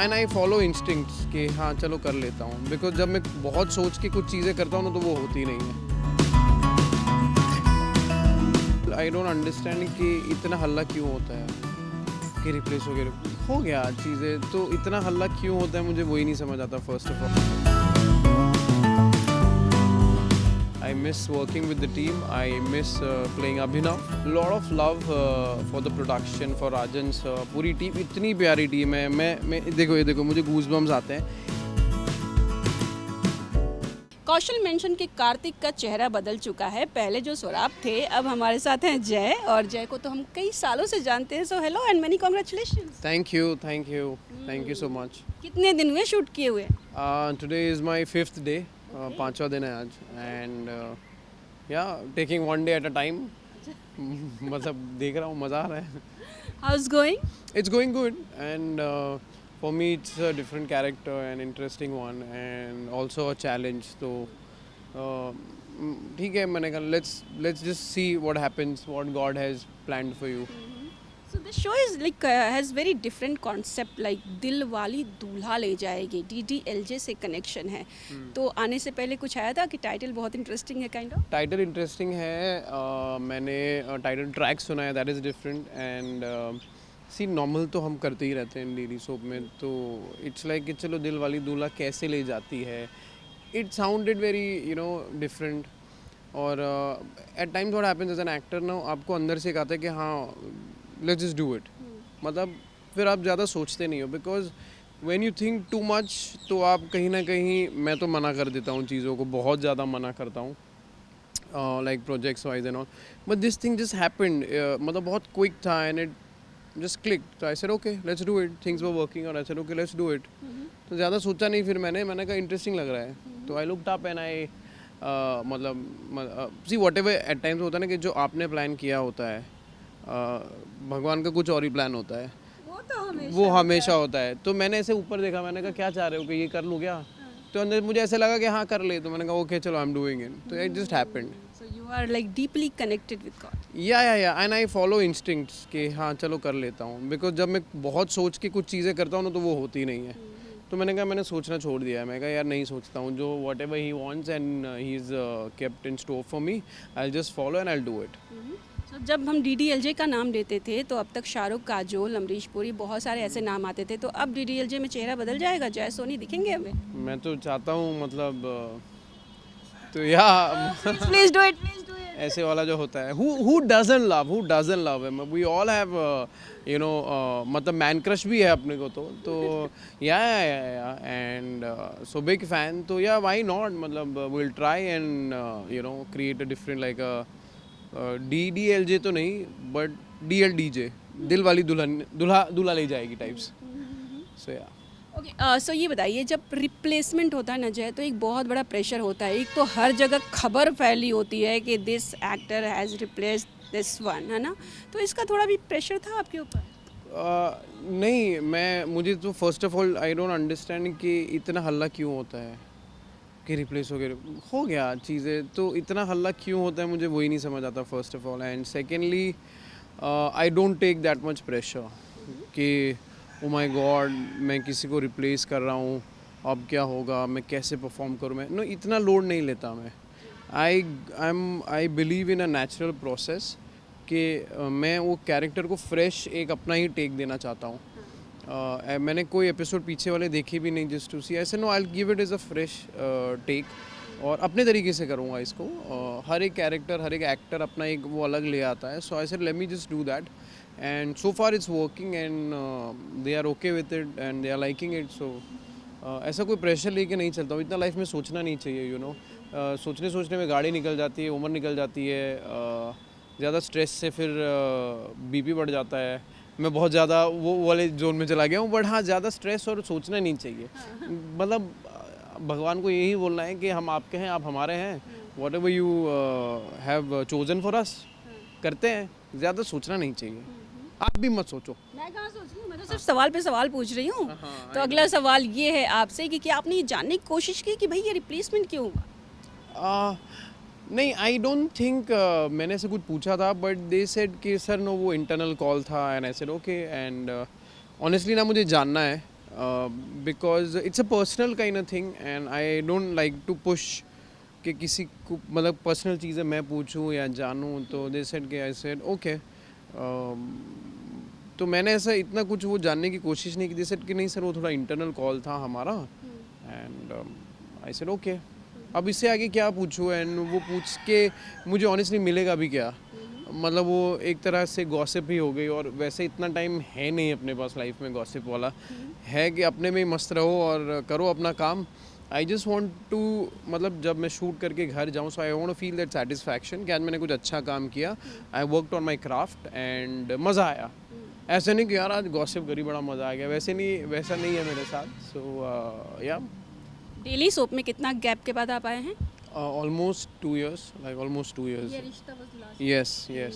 And I follow instincts कि हाँ चलो कर लेता हूँ, बिकॉज जब मैं बहुत सोच के कुछ चीज़ें करता हूँ ना तो वो होती नहीं है। आई डोंट अंडरस्टैंड कि इतना हल्ला क्यों होता है कि रिप्लेस हो गया चीज़ें, तो इतना हल्ला क्यों होता है मुझे वही नहीं समझ आता। First of all I miss working with the team. I miss playing Abhinav. Lot of love for the production, for Rajan sir. पूरी टीम इतनी प्यारी टीम है। मैं देखो ये देखो मुझे गूज़बम्स आते हैं। कौशल मेंशन कि कार्तिक का चेहरा बदल चुका है। पहले जो सौराब थे अब हमारे साथ हैं जय, और जय को तो हम कई सालों से जानते हैं। So hello and many congratulations. Thank you so much. कितने दिन हुए शूट किए हुए? Today is my 5th day. पांचवा दिन है आज, and taking one day at a time. मतलब देख रहा हूँ, मज़ा आ रहा है। How is going? It's going good, and for me it's a different character, an interesting one, and also a challenge. So ठीक है, मैंने कहा let's just see what happens, what God has planned for you. So the show is like has very different concept, like दिल वाली दूल्हा ले जाएगी, DDLJ से कनेक्शन है। तो आने से पहले कुछ आया था कि टाइटल बहुत इंटरेस्टिंग है काइंड ऑफ? टाइटल इंटरेस्टिंग है। मैंने टाइटल ट्रैक सुना है, that is different, and see normal तो हम करते ही रहते हैं डेली सोप में, तो इट्स लाइक कि चलो दिल वाली दूल्हा कैसे ले जाती है। इट साउंडेड वेरी डिफरेंट, और at times what happens as an actor ना, आपको अंदर से एक आता है कि हाँ लेट्स जस्ट डू इट। मतलब फिर आप ज़्यादा सोचते नहीं हो, because when you think too much तो आप कहीं ना कहीं, मैं तो मना कर देता हूँ चीज़ों को, बहुत ज़्यादा मना करता हूँ, like projects wise and all, but this thing just happened. मतलब बहुत क्विक था एंड इट जस्ट क्लिक, तो I said okay let's do it. Things were working और I said okay let's do it. तो ज़्यादा सोचा नहीं, फिर मैंने कहा इंटरेस्टिंग लग रहा है, तो I looked up and I मतलब see whatever at times होता है ना कि जो आपने प्लान किया होता है, भगवान का कुछ और ही प्लान होता है, वो हमेशा होता है। तो मैंने ऐसे ऊपर देखा, मैंने कहा क्या चाह रहे हो कि ये कर लूँ क्या? तो अंदर मुझे ऐसे लगा कि हाँ कर ले, तो मैंने कहा ओके चलो आई एम डूइंग इट, तो it just happened. So you are like deeply connected with God. या एंड आई फॉलो इंस्टिंक्ट्स कि हाँ चलो कर लेता हूँ, बिकॉज जब मैं बहुत सोच के कुछ चीज़ें करता हूँ ना तो वो होती नहीं है। तो मैंने कहा मैंने सोचना छोड़ दिया है। मैं कहा यार नहीं सोचता हूँ, जो what ever he wants and he is kept in store for me, I just follow and I do it. So जब हम DDLJ का नाम लेते थे तो अब तक शाहरुख, काजोल, अमरीश पुरी, बहुत सारे ऐसे नाम आते थे, तो अब DDLJ में चेहरा बदल जाएगा, जय सोनी दिखेंगे हमें? मैं तो चाहता हूँ, मतलब तो या Please do it, please do it. ऐसे वाला जो होता है, who doesn't love him, we all have मतलब मैन क्रश भी है अपने को, तो या एंड सो बिग फैन, तो या व्हाई नॉट, मतलब will try and create a different like DDLJ तो नहीं बट DLDJ, दिल वाली दूल्हा ले जाएगी टाइप्स। सो या ओके, सो ये बताइए, जब रिप्लेसमेंट होता है ना जय, तो एक बहुत बड़ा प्रेशर होता है। एक तो हर जगह खबर फैली होती है कि this actor has replaced this one, है ना? तो इसका थोड़ा भी प्रेशर था आपके ऊपर? नहीं, मुझे तो first of all I don't understand कि इतना हल्ला क्यों होता है कि रिप्लेस हो गया चीज़ें, तो इतना हल्ला क्यों होता है मुझे वही नहीं समझ आता first of all. And secondly I don't take that much pressure कि ओ माय गॉड मैं किसी को रिप्लेस कर रहा हूँ, अब क्या होगा, मैं कैसे परफॉर्म करूँ, मैं इतना लोड नहीं लेता मैं। I believe in a natural process कि मैं वो कैरेक्टर को फ्रेश एक अपना ही टेक देना चाहता हूँ। मैंने कोई एपिसोड पीछे वाले देखे भी नहीं जस्ट टू सी, ऐसे no, I will give it as a fresh take, और अपने तरीके से करूँगा इसको। हर एक कैरेक्टर, हर एक एक्टर अपना एक वो अलग ले आता है, so I said let me just do that, and so far it's working and they are okay with it and they are liking it, so ऐसा कोई प्रेशर लेके नहीं चलता हूँ। इतना लाइफ में सोचना नहीं चाहिए, सोचने में गाड़ी निकल जाती है, उम्र निकल जाती है, ज़्यादा स्ट्रेस से फिर बीपी बढ़ जाता है। मैं बहुत ज़्यादा वो वाले जोन में चला गया हूँ, बट हाँ ज़्यादा स्ट्रेस और सोचना नहीं चाहिए। मतलब भगवान को यही बोलना है कि हम आपके हैं, आप हमारे हैं, what ever you have chosen for us, करते हैं, ज़्यादा सोचना नहीं चाहिए। आप भी मत सोचो। मैं कहाँ सोच रही हूँ, मैं तो सिर्फ सवाल पे सवाल पूछ रही हूँ। तो अगला सवाल ये है आपसे कि क्या आपने ये जानने की कोशिश की कि भाई ये रिप्लेसमेंट क्यों हुआ? नहीं, आई डोंट थिंक मैंने ऐसे कुछ पूछा था, बट दे सेड कि सर नो वो इंटरनल कॉल था, and I said okay, and honestly ना मुझे जानना है because it's a personal kind of thing and I don't like to push कि किसी को मतलब पर्सनल चीज़ें मैं पूछूं या जानूं, तो दे सेड कि आई सेड ओके। तो मैंने ऐसा इतना कुछ वो जानने की कोशिश नहीं की, दे सेड कि नहीं सर वो थोड़ा इंटरनल कॉल था हमारा, एंड आई सेड ओके। अब इससे आगे क्या पूछूं, एंड वो पूछ के मुझे ऑनेस्टली मिलेगा भी क्या, मतलब वो एक तरह से गॉसिप ही हो गई, और वैसे इतना टाइम है नहीं अपने पास लाइफ में गॉसिप वाला, है कि अपने में ही मस्त रहो और करो अपना काम। आई जस्ट वॉन्ट टू, मतलब जब मैं शूट करके घर जाऊँ, so I want to feel that satisfaction कि आज मैंने कुछ अच्छा काम किया, I worked on my craft and मज़ा आया। ऐसा नहीं कि यार आज गॉसिप करी बड़ा मज़ा आ गया, वैसा नहीं है मेरे साथ। सो या डेली सोप में कितना गैप के बाद आप आए हैं? Almost 2 years, like almost 2 years। ये रिश्ता was last।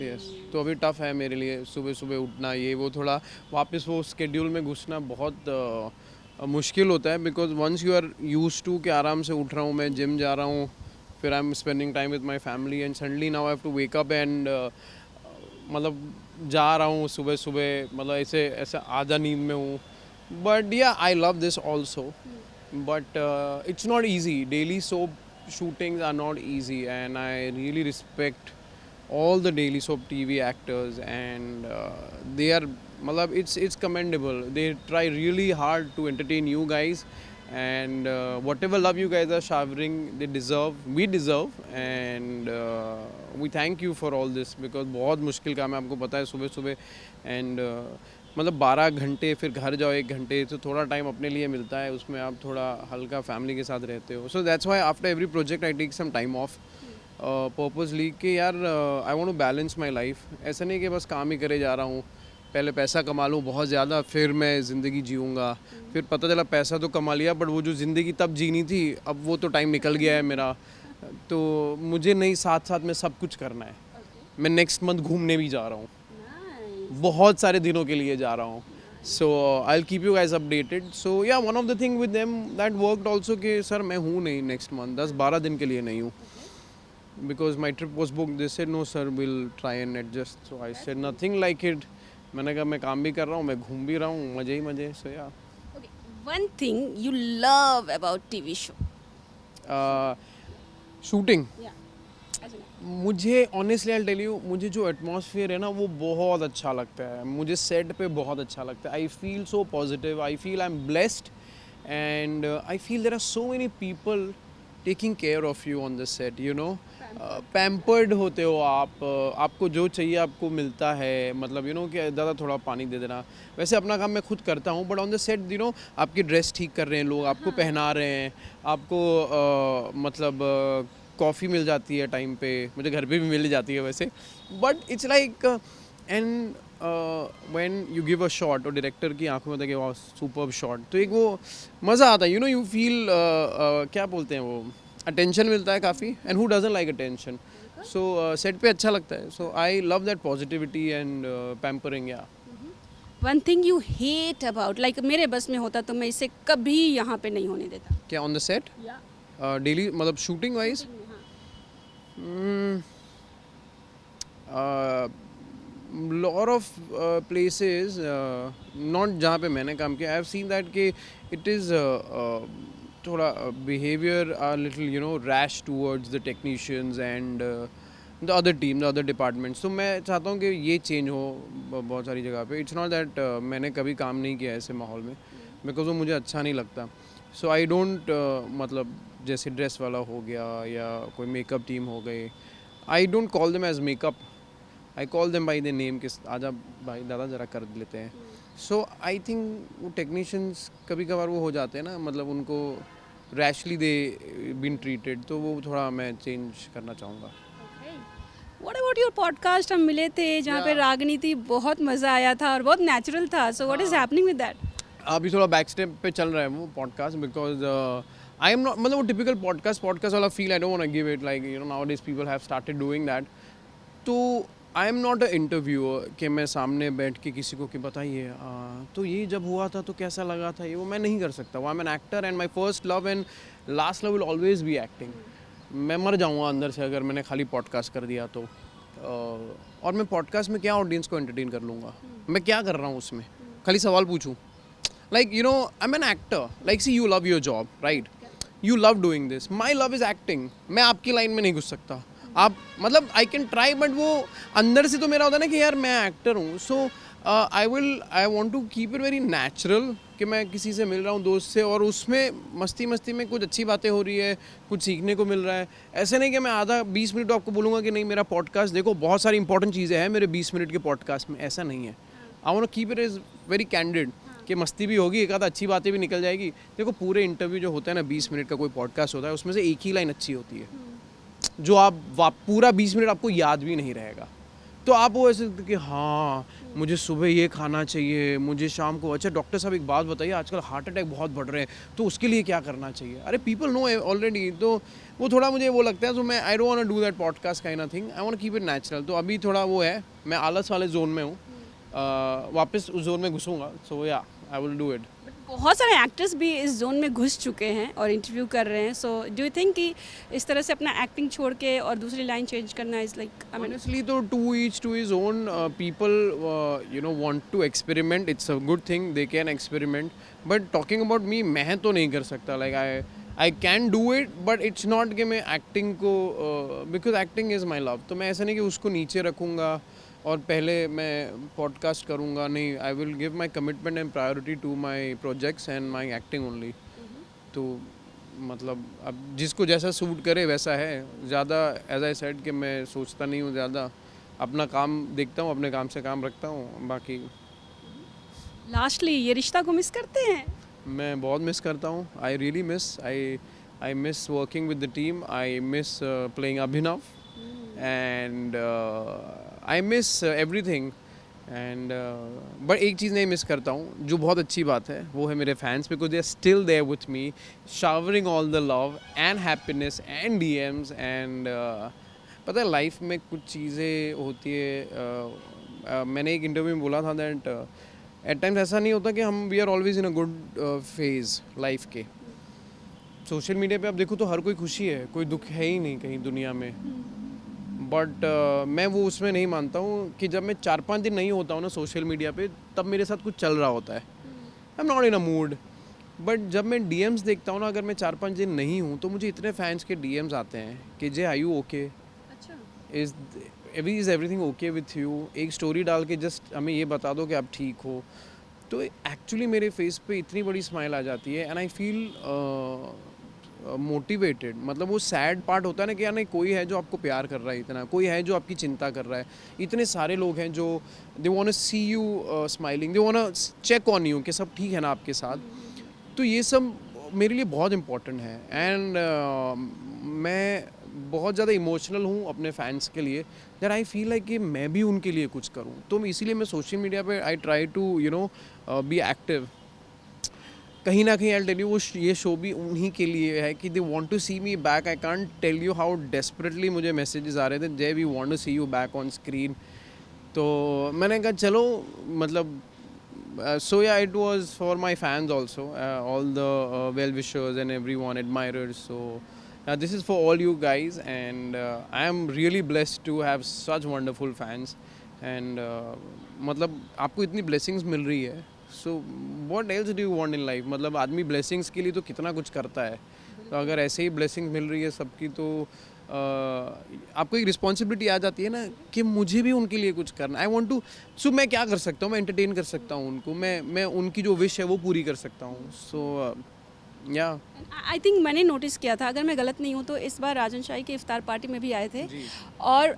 यस। तो अभी टफ है मेरे लिए, सुबह सुबह उठना, ये वो थोड़ा वापस वो स्केड्यूल में घुसना बहुत मुश्किल होता है, because once you are use to कि आराम से उठ रहा हूँ, मैं जिम जा रहा हूँ, फिर I am spending time with my family, and suddenly now I have to wake up and मतलब जा रहा हूँ सुबह सुबह, मतलब ऐसे आधा नींद में हूँ। बट या I love this also, but it's not easy. Daily soap shootings are not easy, and I really respect all the daily soap TV actors, and they are malab it's commendable. They try really hard to entertain you guys, and whatever love you guys are showering, we deserve, and we thank you for all this, because बहुत मुश्किल काम है, आपको पता है, सुबह सुबह and मतलब 12 घंटे, फिर घर जाओ 1 घंटे, तो थोड़ा टाइम अपने लिए मिलता है, उसमें आप थोड़ा हल्का फैमिली के साथ रहते हो। So that's why after every project I take some time off purposely कि यार I want to balance my life. ऐसा नहीं कि बस काम ही करे जा रहा हूँ, पहले पैसा कमा लूँ बहुत ज़्यादा, फिर मैं ज़िंदगी जीऊँगा, फिर पता चला पैसा तो कमा लिया, बट वो जो ज़िंदगी तब जीनी थी, अब वो तो टाइम निकल गया है मेरा, तो मुझे नहीं, साथ साथ में सब कुछ करना है। मैं नेक्स्ट मंथ घूमने भी जा रहा हूँ, बहुत सारे दिनों के लिए जा रहा हूँ। So I will keep you guys updated. So yeah one of the thing with them that worked also कि सर मैं हूँ नहीं नेक्स्ट मंथ, 10-12 दिन के लिए नहीं हूँ, because my trip was book. They said no sir will try and adjust. So I said nothing like it. मैंने कहा मैं काम भी कर रहा हूँ, मैं घूम भी रहा हूँ, मज़े ही मज़े। सो yeah one thing you love about TV show? Shooting, मुझे ऑनेस्टली आई टेल यू, मुझे जो एटमॉस्फेयर है ना वो बहुत अच्छा लगता है, मुझे सेट पे बहुत अच्छा लगता है। I feel so positive, I feel I am blessed, and I feel there are so many people taking care of you on the set, you know, pampered होते हो आप, आपको जो चाहिए आपको मिलता है, मतलब यू नो कि ज़्यादा थोड़ा पानी दे देना। वैसे अपना काम मैं खुद करता हूँ, but on the set you no आपकी ड्रेस ठीक कर रहे हैं लोग, आपको पहना रहे हैं, आपको मतलब कॉफ़ी मिल जाती है टाइम पे, मुझे घर पे भी मिल जाती है वैसे, but it's like and when you give a shot और डायरेक्टर की आंखों में होता है कि वाह सुपर्ब शॉट, तो एक वो मज़ा आता है, यू नो, यू फील क्या बोलते हैं वो, अटेंशन मिलता है काफ़ी, and who doesn't like attention. So set पे अच्छा लगता है। So I love that positivity and pampering. Yeah one thing you hate about, like मेरे बस में होता तो मैं इसे कभी यहाँ पे नहीं होने देता। क्या ऑन द सेट डेली, मतलब shooting wise? lot of places, not जहाँ पे मैंने काम किया, I have seen that कि it is थोड़ा behavior a little, you know, rash towards the technicians and the other team, the other departments. तो मैं चाहता हूँ कि ये change हो बहुत सारी जगह पे। It's not that मैंने कभी काम नहीं किया ऐसे माहौल में, because वो मुझे अच्छा नहीं लगता। So I don't मतलब जैसे ड्रेस वाला हो गया या कोई मेकअप टीम हो गई, I don't call them as makeup, I call them by their name कि आजा भाई दादा ज़रा कर लेते हैं। So I think वो टेक्नीशियंस कभी कभार वो हो जाते हैं ना, मतलब उनको रैशली दे बीन ट्रीटेड, तो वो थोड़ा मैं चेंज करना चाहूँगा। What about your podcast? हम मिले थे जहाँ पे रागनी थी, बहुत मज़ा आया था और बहुत नेचुरल था। So what is happening with that? अभी थोड़ा बैक स्टेप पे चल रहा है वो podcast, because I am not, मतलब वो टिपिकल पॉडकास्ट वाला feel I don't want to give it, like you know nowadays people have started doing that. तो I am not a interviewer कि मैं सामने बैठ के किसी को कि बताइए तो ये जब हुआ था तो कैसा लगा था, ये वो मैं नहीं कर सकता। वो I am an actor and my first love and last love will always be acting. मैं मर जाऊँगा अंदर से अगर मैंने खाली पॉडकास्ट कर दिया तो। और मैं पॉडकास्ट में क्या ऑडियंस को एंटरटेन कर लूँगा, मैं क्या कर रहा हूँ उसमें, खाली सवाल पूछूँ, Like, you know, I'm an actor. Like, see, you love your job, right? You love doing this. My love is acting. मैं आपकी लाइन में नहीं घुस सकता. आप मतलब आई कैन ट्राई, बट वो अंदर से तो मेरा होता है ना कि यार मैं एक्टर हूँ. So I want to keep it very natural कि मैं किसी से मिल रहा हूँ दोस्त से, और उसमें मस्ती मस्ती में कुछ अच्छी बातें हो रही है, कुछ सीखने को मिल रहा है. ऐसे नहीं कि मैं आधा 20 मिनट आपको बोलूँगा कि नहीं मेरा पॉडकास्ट देखो, बहुत सारी इंपॉर्टेंट चीज़ें हैं मेरे 20 मिनट के पॉडकास्ट में. ऐसा नहीं है. I want to keep it is very candid कि मस्ती भी होगी, एक आधा अच्छी बातें भी निकल जाएगी. देखो पूरे इंटरव्यू जो होता है ना, 20 मिनट का कोई पॉडकास्ट होता है, उसमें से एक ही लाइन अच्छी होती है जो आप पूरा 20 मिनट आपको याद भी नहीं रहेगा. तो आप वो ऐसे कि हाँ मुझे सुबह ये खाना चाहिए, मुझे शाम को, अच्छा डॉक्टर साहब एक बात बताइए, आजकल हार्ट अटैक बहुत बढ़ रहे हैं तो उसके लिए क्या करना चाहिए. अरे पीपल नो ऑलरेडी. तो वो थोड़ा मुझे वो लगता है. तो मैं I don't want to do that podcast kind of thing. I want to keep it natural. तो अभी थोड़ा वो है, मैं आलस वाले जोन में हूँ. वापस उस जोन में घुसूंगा. सो yeah I will do it. बहुत सारे एक्टर्स भी इस जोन में घुस चुके हैं और इंटरव्यू कर रहे हैं. सो डू यू थिंक कि इस तरह से अपना एक्टिंग छोड़ के और दूसरी लाइन चेंज करना is like, I mean, Honestly, though, to his own. People, want to experiment. It's a good thing. They can experiment. But talking about me, मैं तो नहीं कर सकता. Like I can do it, but it's not कि मैं acting को because acting is my love. तो मैं ऐसा नहीं कि उसको नीचे रखूँगा और पहले मैं पॉडकास्ट करूँगा. नहीं, I will give my commitment and priority to my projects and my acting only. तो मतलब अब जिसको जैसा सूट करे वैसा है. ज़्यादा एज आई सेड कि मैं सोचता नहीं हूँ ज़्यादा. अपना काम देखता हूँ, अपने काम से काम रखता हूँ. बाकी लास्टली ये रिश्ता को मिस करते हैं? मैं बहुत मिस करता हूँ. I really miss. I miss working with the team. I miss playing Abhinav. And I miss everything. And but एक चीज़ नहीं मिस करता हूँ जो बहुत अच्छी बात है, वो है मेरे fans. Because they are still there with me, showering all the love and happiness and DMs. And पता है लाइफ में कुछ चीज़ें होती है. मैंने एक इंटरव्यू में बोला था दैट एट टाइम्स ऐसा नहीं होता कि हम we are always in a good phase life के. सोशल मीडिया पे आप देखो तो हर कोई खुशी है, कोई दुख है ही नहीं कहीं दुनिया में. बट मैं वो उसमें नहीं मानता हूँ कि जब मैं 4-5 दिन नहीं होता हूँ ना सोशल मीडिया पे, तब मेरे साथ कुछ चल रहा होता है. आई am not in a mood. But जब मैं DMs देखता हूँ ना, अगर मैं 4-5 दिन नहीं हूँ तो मुझे इतने फैंस के DMs आते हैं कि जे are you okay, is everything okay with you. एक स्टोरी डाल के जस्ट हमें ये बता दो कि आप ठीक हो, तो एक्चुअली मेरे फेस पे इतनी बड़ी स्माइल आ जाती है. And I feel motivated. मतलब वो सैड पार्ट होता है ना कि यार नहीं, कोई है जो आपको प्यार कर रहा है इतना, कोई है जो आपकी चिंता कर रहा है. इतने सारे लोग हैं जो they want to see you smiling, they want to check on you कि सब ठीक है ना आपके साथ. तो ये सब मेरे लिए बहुत इम्पोर्टेंट है. एंड मैं बहुत ज़्यादा इमोशनल हूँ अपने फैंस के लिए, दैट आई फील लाइक कि मैं भी उनके लिए कुछ करूँ. तो इसीलिए मैं सोशल मीडिया पे I try to be active. कहीं ना कहीं आई टेल यू, वो ये शो भी उन्हीं के लिए है कि they want to see me back. I can't tell you how desperately मुझे मैसेजेस आ रहे थे, Jay we want to see you back on screen. तो मैंने कहा चलो, मतलब so yeah, it was for my fans also, all the well-wishers and everyone, admirers. So this is for all you guys, and I am really blessed to have such wonderful fans. And मतलब आपको इतनी blessings मिल रही है, so what else do you want in life? मतलब आदमी blessings के लिए तो कितना कुछ करता है. तो अगर ऐसे ही blessings मिल रही है सबकी, तो आपको एक रिस्पॉन्सिबिलिटी आ जाती है ना कि मुझे भी उनके लिए कुछ करना. आई वांट टू. सो मैं क्या कर सकता हूँ, मैं एंटरटेन कर सकता हूँ उनको, मैं उनकी जो विश है वो पूरी कर सकता हूँ. सो या आई थिंक मैंने नोटिस किया था, अगर मैं गलत नहीं हूँ तो इस बार राजन शाही के इफ्तार पार्टी में भी आए थे, और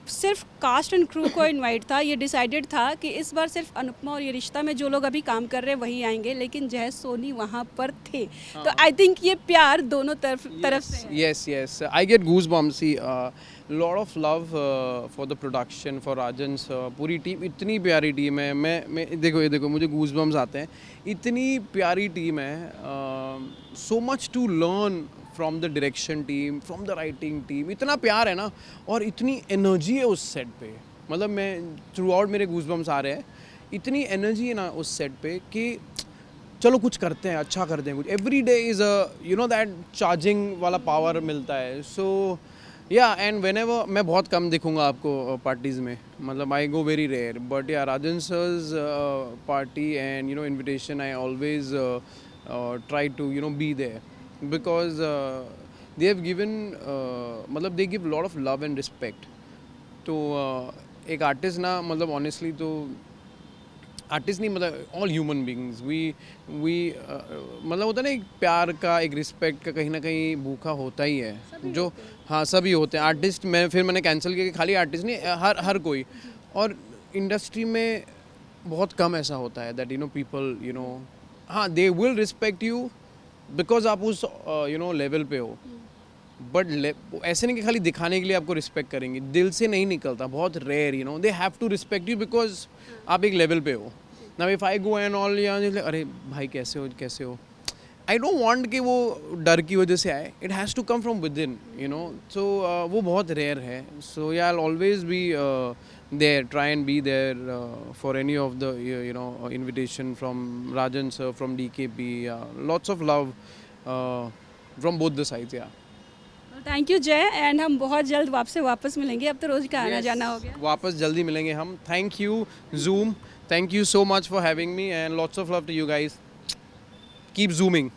सिर्फ कास्ट एंड क्रू को इनवाइट था. ये डिसाइडेड था कि इस बार सिर्फ अनुपमा और ये रिश्ता में जो लोग अभी काम कर रहे हैं वही आएंगे, लेकिन जय सोनी वहाँ पर थे. तो आई थिंक ये प्यार दोनों तरफ से है. yes, I get goosebumps. See, lot of love for the production, for Rajan's पूरी टीम. इतनी प्यारी टीम है. मैं देखो, ये देखो, मुझे goosebumps आते हैं. इतनी प्यारी टीम है. so much to learn from the direction team, from the writing team. इतना प्यार है ना, और इतनी एनर्जी है उस सेट पे. मतलब मैं थ्रू आउट मेरे गूज़बम्स आ रहे हैं. इतनी एनर्जी है ना उस सेट पे कि चलो कुछ करते हैं, अच्छा करते हैं कुछ. Every day is that charging वाला पावर मिलता है. सो या एंड व्हेनेवर मैं बहुत कम दिखूंगा आपको पार्टीज में, मतलब I go very rare, but yeah Rajan sir's party and you know invitation I always try to you know be there because they have given मतलब they give lot of love and respect. तो एक artist ना, मतलब honestly तो artist नहीं, मतलब all human beings we मतलब होता है ना, एक प्यार का, एक रिस्पेक्ट का कहीं ना कहीं भूखा होता ही है जो. हाँ सभी होते हैं आर्टिस्ट. मैंने कैंसिल किया कि खाली आर्टिस्ट नहीं, हर कोई. और इंडस्ट्री में बहुत कम ऐसा होता है that you know people you know, हाँ they will respect you because आप उस यू नो लेवल पे हो, बट ऐसे नहीं कि खाली दिखाने के लिए आपको रिस्पेक्ट करेंगे, दिल से नहीं निकलता, बहुत rare you know. They have to respect you because आप एक लेवल पे हो. Now if I go and all अरे भाई कैसे हो, आई डोंट वांट कि वो डर की वजह से आए. It has to come from within you know. So वो बहुत रेयर है. So yeah I always be there, try and be there for any of the you know invitation from Rajan sir, from DKP. Lots of love from both the sides. Yeah. Thank you जय, and हम बहुत जल्द वापस मिलेंगे. अब तो रोज़ का आना जाना हो गया. वापस जल्दी मिलेंगे हम. Thank you Zoom. Thank you so much for having me and lots of love to you guys. Keep zooming.